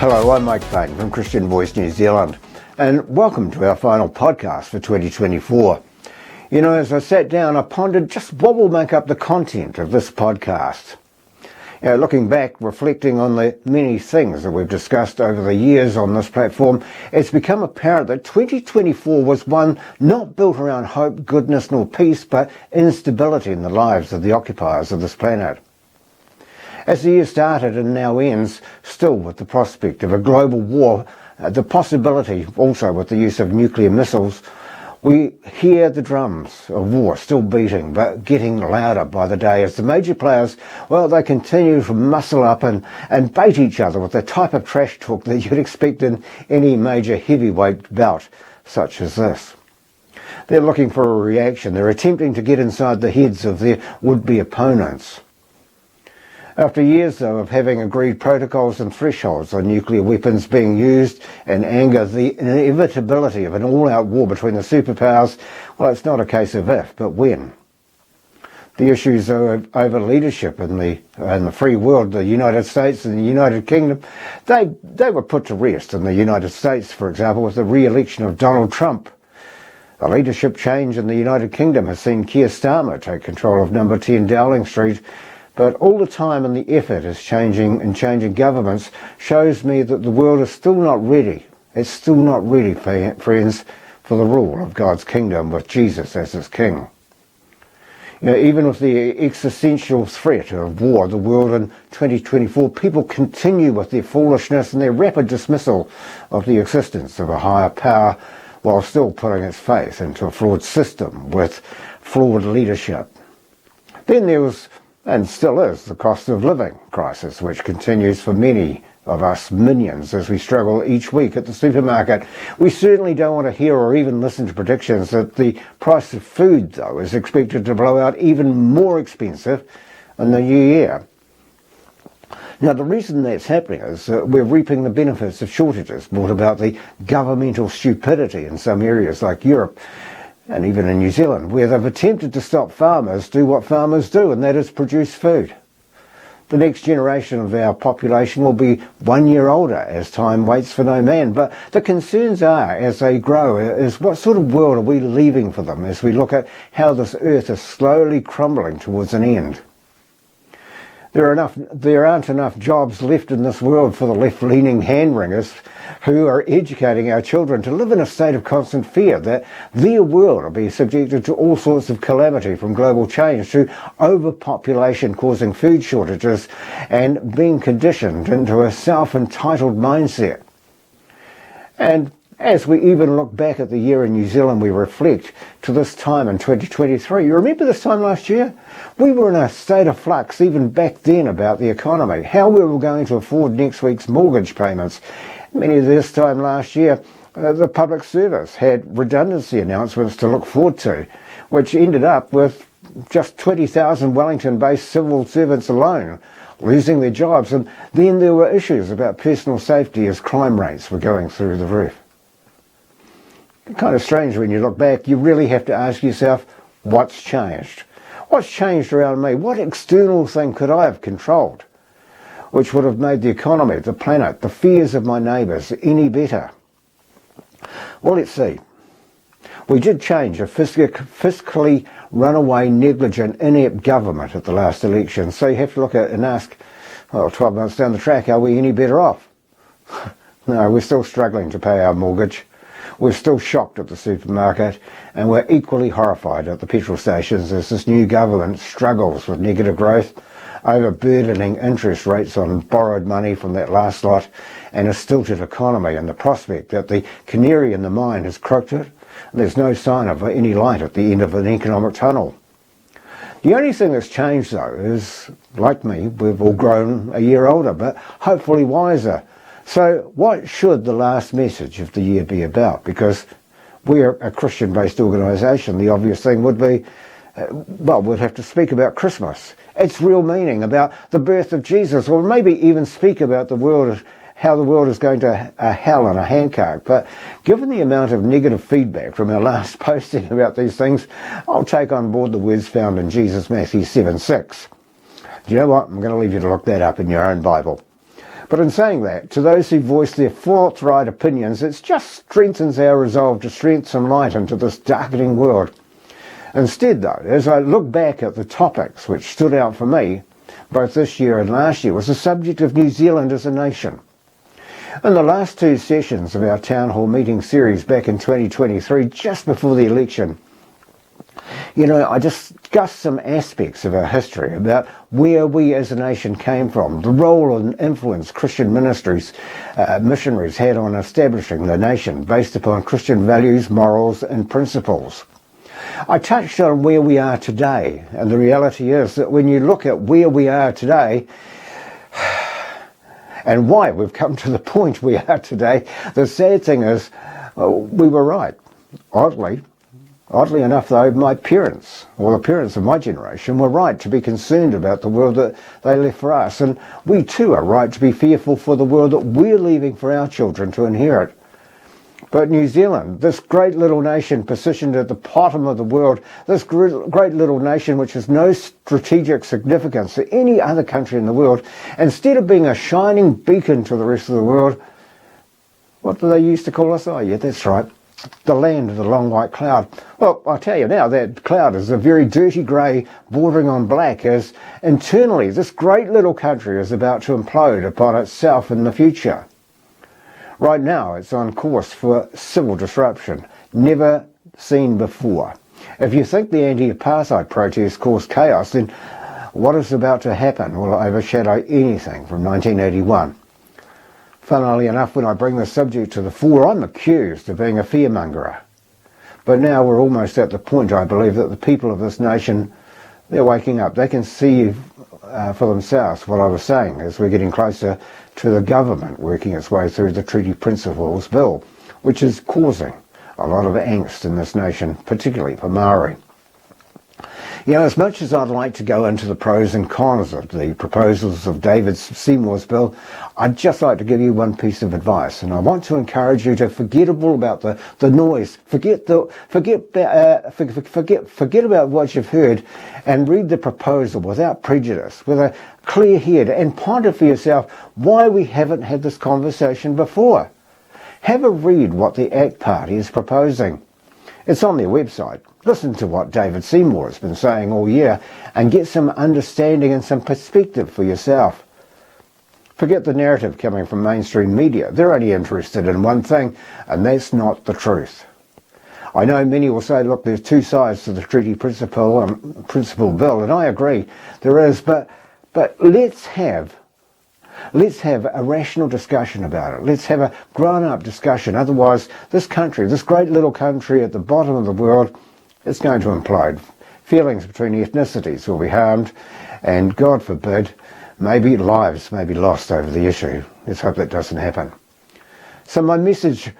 Hello, I'm Mike Bain from Christian Voice New Zealand, and welcome to our final podcast for 2024. You know, as I sat down, I pondered just what will make up the content of this podcast. You know, looking back, reflecting on the many things that we've discussed over the years on this platform, it's become apparent that 2024 was one not built around hope, goodness, nor peace, but instability in the lives of the occupiers of this planet. As the year started and now ends, still with the prospect of a global war, the possibility also with the use of nuclear missiles, we hear the drums of war still beating, but getting louder by the day as the major players, well, they continue to muscle up and bait each other with the type of trash talk that you'd expect in any major heavyweight bout such as this. They're looking for a reaction. They're attempting to get inside the heads of their would-be opponents. After years, though, of having agreed protocols and thresholds on nuclear weapons being used in anger, the inevitability of an all-out war between the superpowers, well, it's not a case of if, but when. The issues over leadership in the free world, the United States and the United Kingdom, they were put to rest in the United States, for example, with the re-election of Donald Trump. A leadership change in the United Kingdom has seen Keir Starmer take control of number 10 Dowling Street. But all the time and the effort is changing governments shows me that the world is still not ready. It's still not ready, friends, for the rule of God's kingdom with Jesus as its king. You know, even with the existential threat of war, the world in 2024, people continue with their foolishness and their rapid dismissal of the existence of a higher power while still putting its faith into a flawed system with flawed leadership. Then there was, and still is, the cost of living crisis, which continues for many of us minions as we struggle each week at the supermarket. We certainly don't want to hear or even listen to predictions that the price of food, though, is expected to blow out even more expensive in the new year. Now, the reason that's happening is that we're reaping the benefits of shortages brought about the governmental stupidity in some areas like Europe, and even in New Zealand, where they've attempted to stop farmers do what farmers do, and that is produce food. The next generation of our population will be 1 year older as time waits for no man, but the concerns are, as they grow, is what sort of world are we leaving for them as we look at how this earth is slowly crumbling towards an end. There aren't enough jobs left in this world for the left-leaning hand-wringers who are educating our children to live in a state of constant fear that their world will be subjected to all sorts of calamity, from global change to overpopulation causing food shortages and being conditioned into a self-entitled mindset. And as we even look back at the year in New Zealand, we reflect to this time in 2023. You remember this time last year? We were in a state of flux even back then about the economy, how we were going to afford next week's mortgage payments. Many of this time last year, the public service had redundancy announcements to look forward to, which ended up with just 20,000 Wellington-based civil servants alone losing their jobs. And then there were issues about personal safety as crime rates were going through the roof. Kind of strange when you look back. You really have to ask yourself, what's changed? What's changed around me? What external thing could I have controlled which would have made the economy, the planet, the fears of my neighbours any better? Well, let's see. We did change a fiscally runaway, negligent, inept government at the last election. So you have to look at it and ask, well, 12 months down the track, are we any better off? No, we're still struggling to pay our mortgage. We're still shocked at the supermarket, and we're equally horrified at the petrol stations as this new government struggles with negative growth, overburdening interest rates on borrowed money from that last lot, and a stilted economy, and the prospect that the canary in the mine has croaked it. There's no sign of any light at the end of an economic tunnel. The only thing that's changed, though, is, like me, we've all grown a year older, but hopefully wiser. So what should the last message of the year be about? Because we're a Christian-based organisation, the obvious thing would be, well, we'd have to speak about Christmas, its real meaning, about the birth of Jesus, or maybe even speak about the world, how the world is going to hell in a handcart. But given the amount of negative feedback from our last posting about these things, I'll take on board the words found in Jesus, Matthew 7:6. Do you know what? I'm going to leave you to look that up in your own Bible. But in saying that, to those who voice their forthright opinions, it just strengthens our resolve to strengthen some light into this darkening world. Instead, though, as I look back at the topics which stood out for me, both this year and last year, was the subject of New Zealand as a nation. In the last two sessions of our Town Hall meeting series back in 2023, just before the election, I discussed some aspects of our history about where we as a nation came from, the role and influence Christian missionaries had on establishing the nation based upon Christian values, morals and principles. I touched on where we are today, and the reality is that when you look at where we are today and why we've come to the point we are today, the sad thing is we were right. Oddly enough, though, my parents, or the parents of my generation, were right to be concerned about the world that they left for us, and we too are right to be fearful for the world that we're leaving for our children to inherit. But New Zealand, this great little nation positioned at the bottom of the world, this great little nation which has no strategic significance to any other country in the world, instead of being a shining beacon to the rest of the world, what do they used to call us? Oh yeah, that's right, the land of the long white cloud. Well, I tell you now, that cloud is a very dirty grey bordering on black, as internally this great little country is about to implode upon itself in the future. Right now, it's on course for civil disruption, never seen before. If you think the anti-apartheid protests caused chaos, then what is about to happen will overshadow anything from 1981. Funnily enough, when I bring the subject to the fore, I'm accused of being a fearmongerer. But now we're almost at the point, I believe, that the people of this nation, they're waking up. They can see for themselves what I was saying as we're getting closer to the government working its way through the Treaty Principles Bill, which is causing a lot of angst in this nation, particularly for Maori. As much as I'd like to go into the pros and cons of the proposals of David Seymour's bill, I'd just like to give you one piece of advice, and I want to encourage you to forget all about the noise, forget about what you've heard, and read the proposal without prejudice, with a clear head, and ponder for yourself why we haven't had this conversation before. Have a read what the ACT Party is proposing. It's on their website. Listen to what David Seymour has been saying all year and get some understanding and some perspective for yourself. Forget the narrative coming from mainstream media. They're only interested in one thing, and that's not the truth. I know many will say, look, there's two sides to the Treaty Principle Bill, and I agree, there is, but let's have a rational discussion about it. Let's have a grown-up discussion. Otherwise, this country, this great little country at the bottom of the world, it's going to implode. Feelings between ethnicities will be harmed, and God forbid, maybe lives may be lost over the issue. Let's hope that doesn't happen. So my message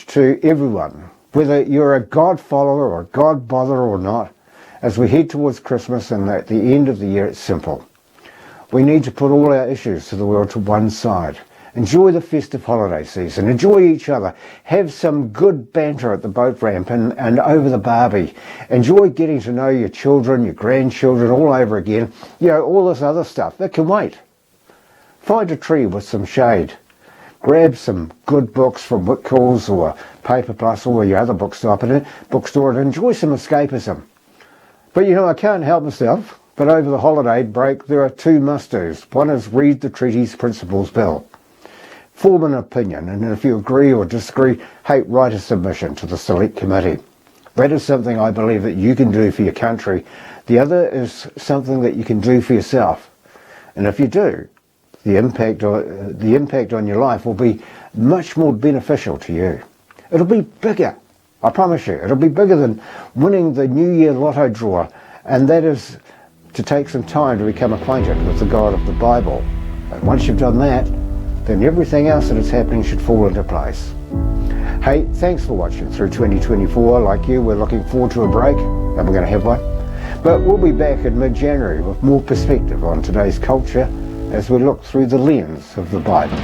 to everyone, whether you're a God follower or a God botherer or not, as we head towards Christmas and at the end of the year, it's simple. We need to put all our issues to the world to one side. Enjoy the festive holiday season. Enjoy each other. Have some good banter at the boat ramp and over the barbie. Enjoy getting to know your children, your grandchildren all over again. All this other stuff. That can wait. Find a tree with some shade. Grab some good books from Whitcoulls or Paper Plus or your other bookstore and enjoy some escapism. But I can't help myself. But over the holiday break, there are two must-dos. One is read the Treaty's Principles Bill. Form an opinion, and if you agree or disagree, write a submission to the Select Committee. That is something I believe that you can do for your country. The other is something that you can do for yourself. And if you do, the impact on your life will be much more beneficial to you. It'll be bigger, I promise you. It'll be bigger than winning the New Year lotto draw, and that is to take some time to become acquainted with the God of the Bible. And once you've done that, then everything else that is happening should fall into place. Hey, thanks for watching through 2024. Like you, we're looking forward to a break, and we're going to have one. But we'll be back in mid-January with more perspective on today's culture as we look through the lens of the Bible.